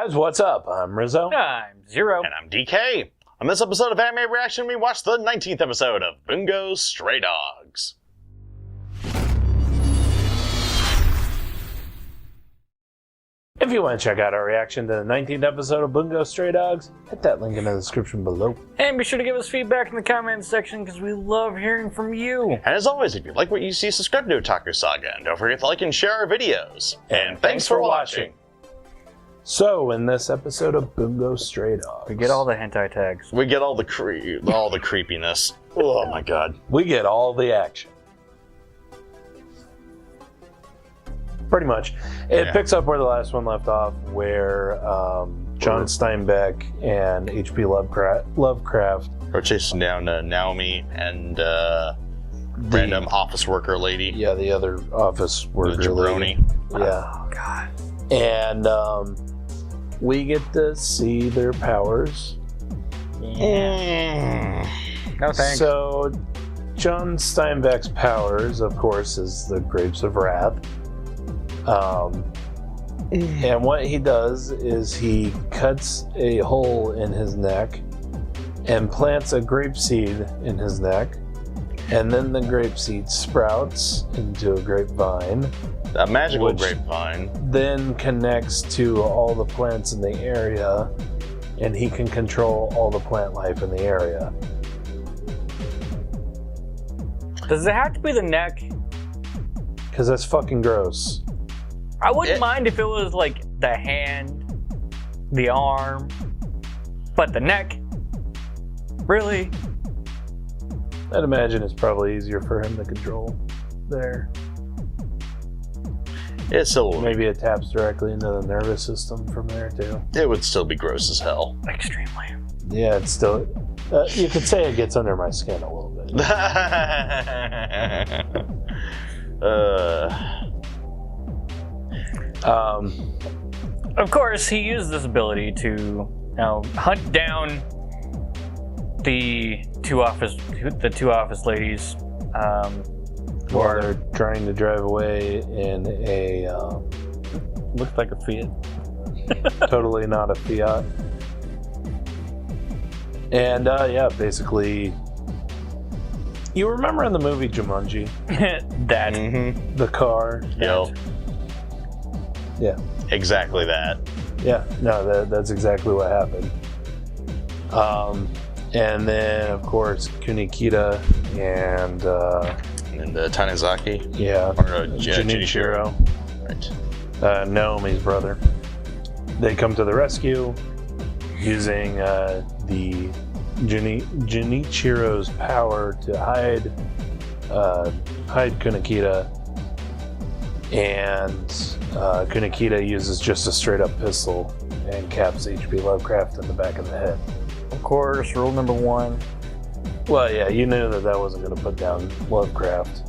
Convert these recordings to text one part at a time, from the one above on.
guys, what's up? I'm Rizzo. I'm Zero. And I'm DK. On this episode of Anime Reaction, we watched the 19th episode of Bungou Stray Dogs. If you want to check out our reaction to the 19th episode of Bungou Stray Dogs, hit that link in the description below. And be sure to give us feedback in the comments section because we love hearing from you. And as always, if you like what you see, subscribe to Otaku Saga, and don't forget to like and share our videos. And thanks for watching. So, in this episode of Bungou Stray Dogs, We get all the hentai tags. We get all the creepiness. Oh my god. we get all the action. Pretty much. It picks up where the last one left off, where John Steinbeck and H.P. Lovecraft We're chasing down Naomi and random office worker lady. Yeah, the other office worker The jabroni. lady. Yeah. Oh, God. And we get to see their powers. Yeah. No thanks. So, John Steinbeck's powers, of course, is the Grapes of Wrath. And what he does is he cuts a hole in his neck and plants a grape seed in his neck, and then the grape seed sprouts into a grapevine. A magical Which grapevine. then connects to all the plants in the area, and he can control all the plant life in the area. Does it have to be the neck? Because that's fucking gross. I wouldn't mind if it was like the hand, the arm, but the neck? Really? I'd imagine it's probably easier for him to control there. It's still Maybe it taps directly into the nervous system from there too. It would still be gross as hell. Extremely. Yeah, it's still. You could say it gets under my skin a little bit. Of course, he used this ability to hunt down the two office ladies. While they're trying to drive away in a Looks like a Fiat. totally not a Fiat. And yeah, basically, you remember in the movie Jumanji, That. Mm-hmm. the car? Yo. Yeah. Exactly that. Yeah, no, that's exactly what happened. And then, of course, Kunikita and Tanizaki. yeah, Or Junichiro, Right. Naomi's brother. They come to the rescue using the Junichiro's power to hide Kunikita, and Kunikita uses just a straight up pistol and caps H.P. Lovecraft in the back of the head. Of course, rule number 1. Well, yeah, you knew that wasn't going to put down Lovecraft.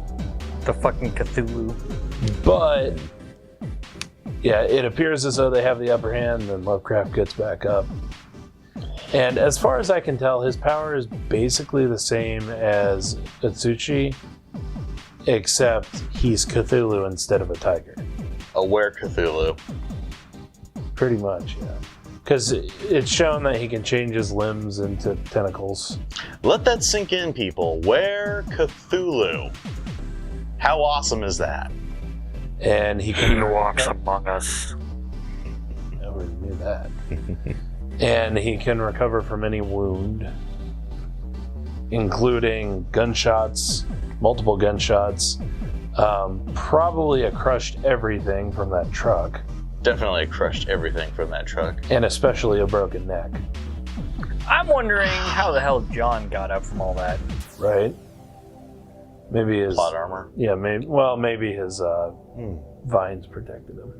The fucking Cthulhu. But, yeah, it appears as though they have the upper hand, and Lovecraft gets back up. And as far as I can tell, his power is basically the same as Atsushi, except he's Cthulhu instead of a tiger. A were Cthulhu. Pretty much, yeah. Because it's shown that he can change his limbs into tentacles. Let that sink in, people. Were Cthulhu. How awesome is that? And he can... walks among us. I already knew that. And he can recover from any wound, including gunshots, multiple gunshots, probably a crushed everything from that truck. Definitely crushed everything from that truck. And especially a broken neck. I'm wondering how the hell John got up from all that. Right? Maybe his... Plot armor. Yeah, maybe his vines protected him.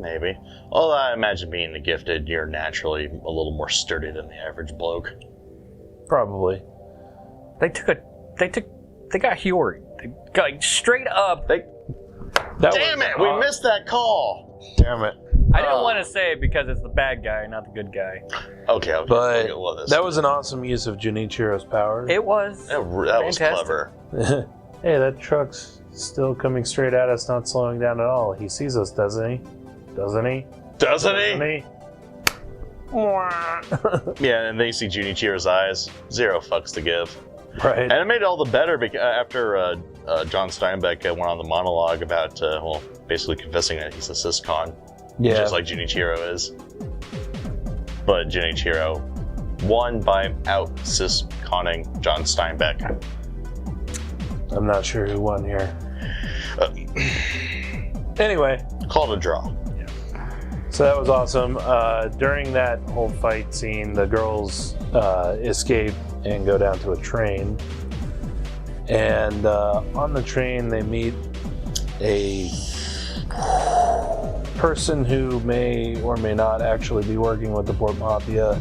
Maybe. Although I imagine being the gifted, you're naturally a little more sturdy than the average bloke. Probably. They got Hiyori. They got like, straight up. Damn it! We missed that call! Damn it. I didn't want to say it because it's the bad guy, not the good guy. Okay. But okay, that was an awesome use of Junichiro's power. It was. That was clever. Hey, that truck's still coming straight at us, not slowing down at all. He sees us, doesn't he? Doesn't he? Doesn't he? Yeah, and then you see Junichiro's eyes. 0 fucks to give. Right. And it made it all the better because after John Steinbeck went on the monologue about, basically confessing that he's a ciscon. Yeah. Just like Junichiro is. But Junichiro won by out-cisconning John Steinbeck. I'm not sure who won here. Anyway. Called a draw. So that was awesome. During that whole fight scene, the girls escape and go down to a train. And on the train, they meet a person who may or may not actually be working with the Port Mafia.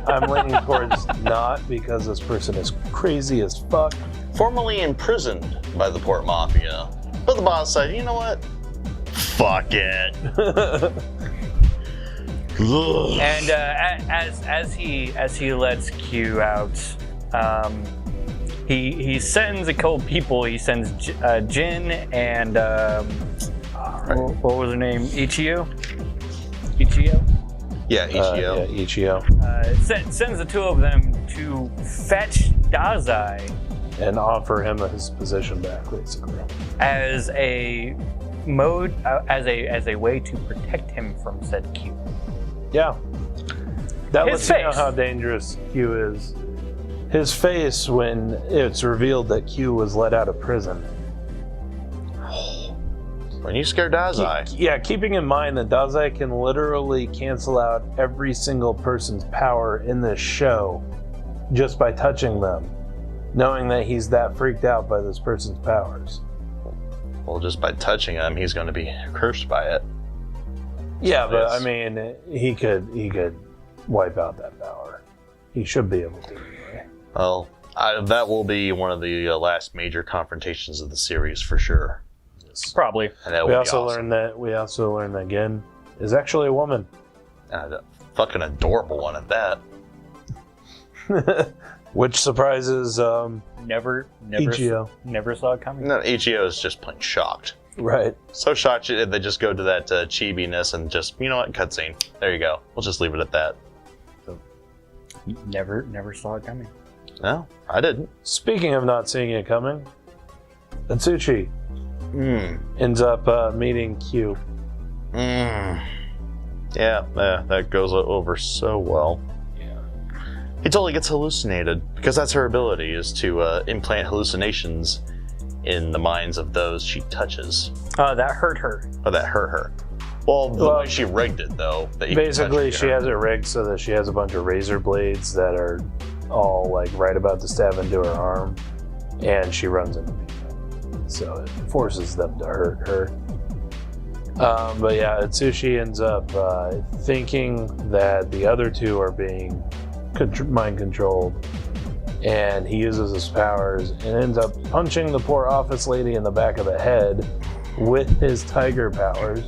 I'm leaning towards not, because this person is crazy as fuck. Formerly imprisoned by the Port Mafia. But the boss said, you know what? Fuck it. And as he lets Q out, he sends a couple people. He sends Jin and what was her name? Ichio. Yeah, Ichio. Ichio. Sends the two of them to fetch Dazai And offer him his position back, basically. as a mode, as a way to protect him from said Q. Yeah. That His lets you know face. how dangerous Q is. His face when it's revealed that Q was let out of prison. When you scare Dazai. Yeah, keeping in mind that Dazai can literally cancel out every single person's power in this show just by touching them, knowing that he's that freaked out by this person's powers. Well, just by touching him, he's going to be cursed by it. Yeah, but Yes. I mean, he could wipe out that power. He should be able to anyway. Well, that will be one of the last major confrontations of the series for sure. Probably. And that We will also be awesome. learned that Gin is actually a woman. And a fucking adorable one at that. Which surprises Never Ichio. never saw it coming. No, Ichio is just plain shocked. Right. So shocked they just go to that chibi-ness and just, you know what, cutscene. There you go. We'll just leave it at that. Never saw it coming. No, I didn't. Speaking of not seeing it coming, Atsuchi Hmm. ends up meeting Q. Yeah, that goes over so well. Yeah. He totally gets hallucinated, because that's her ability, is to implant hallucinations in the minds of those she touches. That hurt her. Or that hurt her. Well, the way she rigged it, though. That you can touch Basically, her, she has it rigged so that she has a bunch of razor blades that are all like right about to stab into her arm, and she runs into people. So it forces them to hurt her. But yeah, Atsushi ends up thinking that the other two are being mind controlled, and he uses his powers and ends up punching the poor office lady in the back of the head with his tiger powers.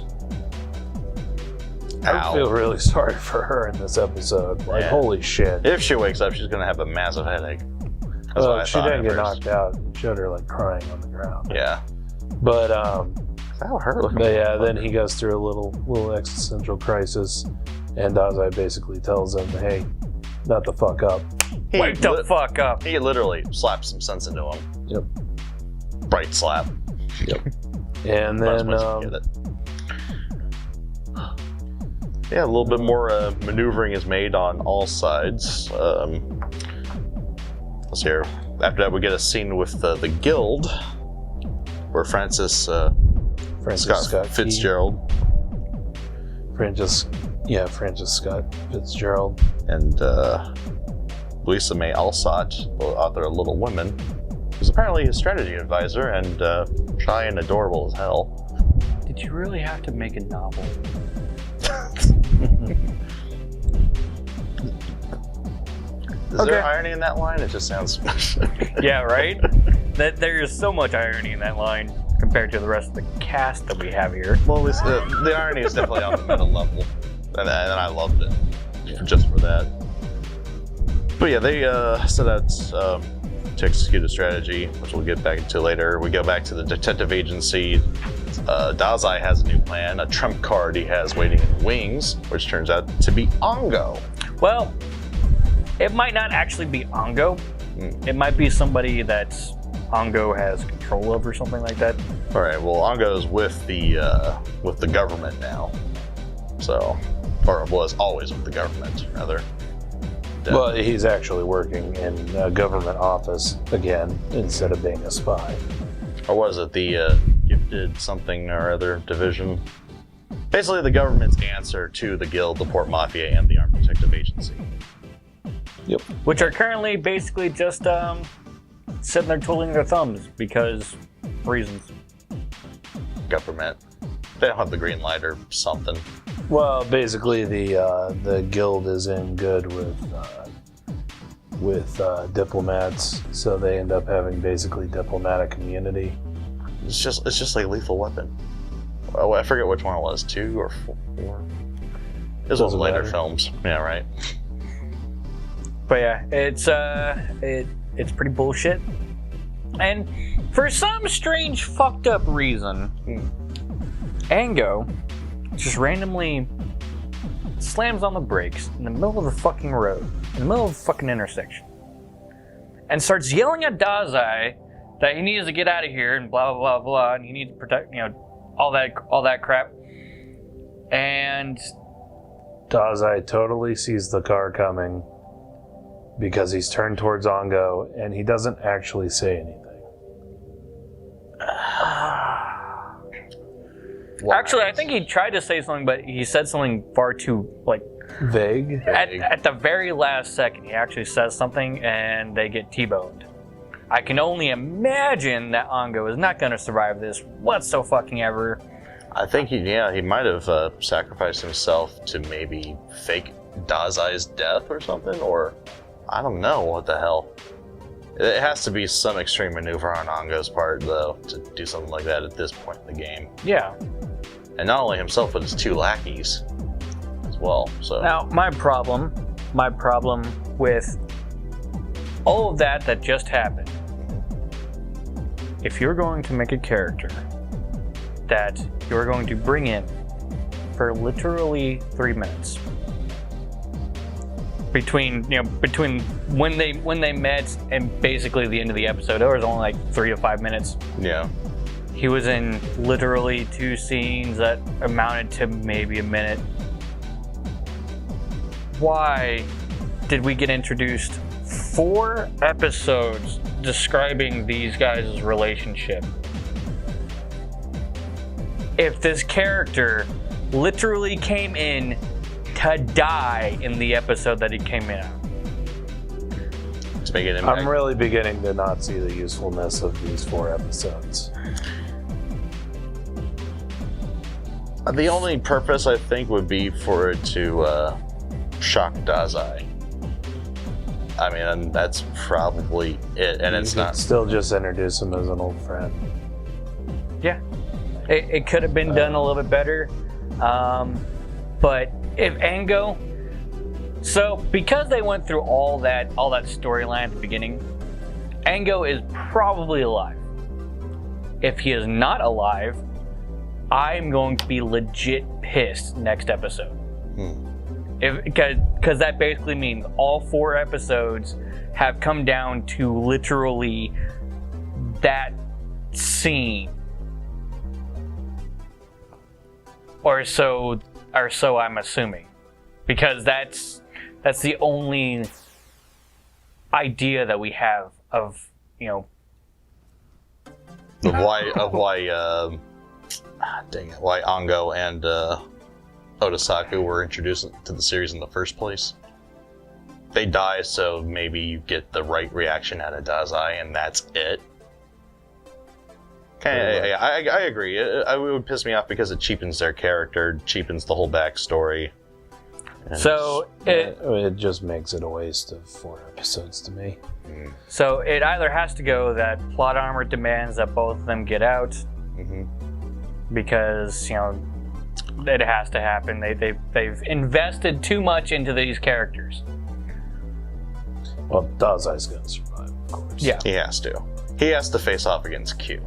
I Ow. feel really sorry for her in this episode. Like, Yeah. holy shit. If she wakes up, she's going to have a massive headache. That's what I She thought didn't at get first. knocked out. It showed her like crying on the ground. Yeah. But That hurt. but yeah, then he goes through a little existential crisis, and Dazai basically tells him, "Hey, nut the fuck up." Wake the fuck up. He literally slaps some sense into him. Yep. Bright slap. And Might as then well get it. Yeah, a little bit more maneuvering is made on all sides. Let's see here. After that, we get a scene with the guild, where Francis Scott Fitzgerald Francis Scott Fitzgerald. and Louisa May Alsott, the author of Little Women, who's apparently his strategy advisor and shy and adorable as hell. Did you really have to make a novel? Is there irony in that line? It just sounds. Yeah, right? That there is so much irony in that line compared to the rest of the cast that we have here. Well, the irony is definitely on the meta level, and I loved it just for that. But yeah, they set out to execute a strategy, which we'll get back into later. We go back to the detective agency. Dazai has a new plan, a trump card he has waiting in the wings, which turns out to be Ango. Well, it might not actually be Ango. It might be somebody that Ango has control of or something like that. All right. Well, Ango's with the government now, so, or was always with the government, rather. Well, he's actually working in a government office again instead of being a spy. Or was it the gifted something or other division? Basically, the government's answer to the Guild, the Port Mafia, and the Armed Protective Agency. Yep. Which are currently basically just sitting there twiddling their thumbs because reasons. Government. They don't have the green light or something. Well, basically, the guild is in good with diplomats, so they end up having basically diplomatic immunity. It's just like Lethal Weapon. Oh, I forget which one it was, 2 or 4. It was one of the Doesn't later matter. films. Yeah, right. But yeah, it's pretty bullshit. And for some strange fucked up reason, Ango just randomly slams on the brakes in the middle of the fucking road, in the middle of the fucking intersection, and starts yelling at Dazai that he needs to get out of here and blah blah blah blah, and he needs to protect, all that crap. And Dazai totally sees the car coming because he's turned towards Ango, and he doesn't actually say anything. actually, I think he tried to say something, but he said something far too Vague. At the very last second, he actually says something, and they get T-boned. I can only imagine that Ango is not going to survive this whatsoever. I think he might have sacrificed himself to maybe fake Dazai's death or something, or I don't know what the hell. It has to be some extreme maneuver on Ango's part, though, to do something like that at this point in the game. Yeah. And not only himself, but his 2 lackeys as well. So Now, my problem with all of that just happened, if you're going to make a character that you're going to bring in for literally 3 minutes between when they met and basically the end of the episode, it was only like 3 to 5 minutes. yeah, He was in literally 2 scenes that amounted to maybe a minute. Why did we get introduced 4 episodes describing these guys' relationship? If this character literally came in to die in the episode that he came in on. to make an impact. I'm really beginning to not see the usefulness of these 4 episodes. The only purpose I think would be for it to shock Dazai. I mean, and that's probably it. And it's You could not. still just introduce him as an old friend. Yeah, it could have been done a little bit better, but if Ango, so because they went through all that storyline at the beginning, Ango is probably alive. If he is not alive, I'm going to be legit pissed next episode. Because that basically means all 4 episodes have come down to literally that scene. Or so I'm assuming, because that's the only idea that we have of why Ango and Otaku were introduced to the series in the first place. They die, so maybe you get the right reaction out of Dazai, and that's it. I agree. It would piss me off because it cheapens their character, cheapens the whole backstory. And so It just makes it a waste of 4 episodes to me. So it either has to go that plot armor demands that both of them get out, because it has to happen. They've invested too much into these characters. Well, Dazai's gonna survive, of course. Yeah, he has to. He has to face off against Q.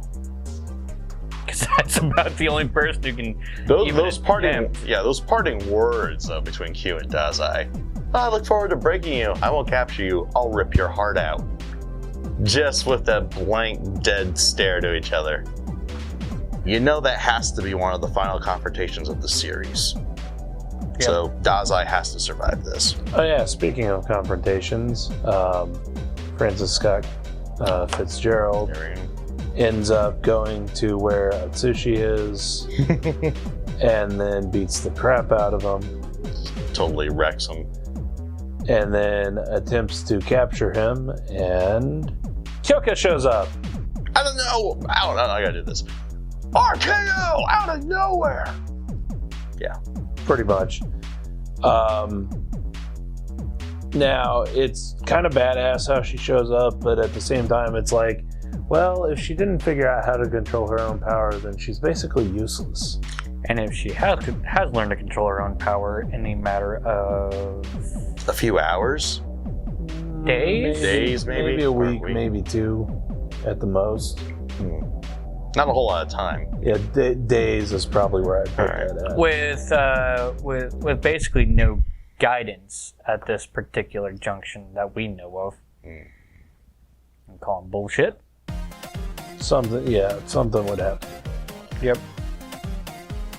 because that's about the only person who can. Those parting words though between Q and Dazai. I look forward to breaking you. I won't capture you. I'll rip your heart out. Just with that blank, dead stare to each other. You know that has to be one of the final confrontations of the series. Yep. So Dazai has to survive this. Oh yeah, speaking of confrontations, Francis Scott Fitzgerald ends up going to where Atsushi is and then beats the crap out of him. Totally wrecks him. And then attempts to capture him, and Kyoka shows up. I don't know. I gotta do this. RKO out of nowhere. Yeah. Pretty much. Now, it's kind of badass how she shows up, but at the same time, it's like, well, if she didn't figure out how to control her own power, then she's basically useless. And if she has learned to control her own power in a matter of a few hours, days, maybe a week, maybe 2 at the most. Not a whole lot of time. Yeah, days is probably where I'd put that at. With basically no guidance at this particular junction that we know of. I'm calling bullshit. Something would happen. Yep.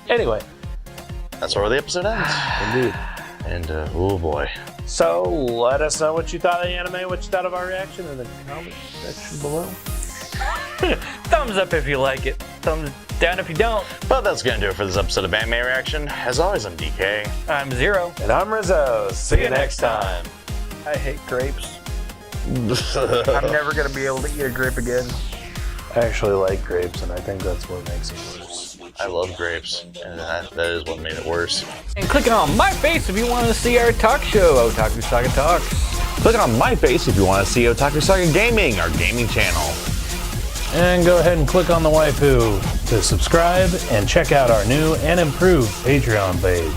Anyway. That's where the episode ends. Indeed. And, oh boy. So, let us know what you thought of the anime, what you thought of our reaction in the comment section below. Thumbs up if you like it. Thumbs down if you don't. But that's going to do it for this episode of Anime Reaction. As always, I'm DK. I'm Zero. And I'm Rizzo. See you next time. I hate grapes. I'm never going to be able to eat a grape again. I actually like grapes, and I think that's what makes it worse. I love grapes, and that is what made it worse. And clicking on my face if you want to see our talk show, Otaku Saga Talks. Click on my face if you want to see Otaku Saga Gaming, our gaming channel. And go ahead and click on the waifu to subscribe and check out our new and improved Patreon page.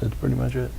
That's pretty much it.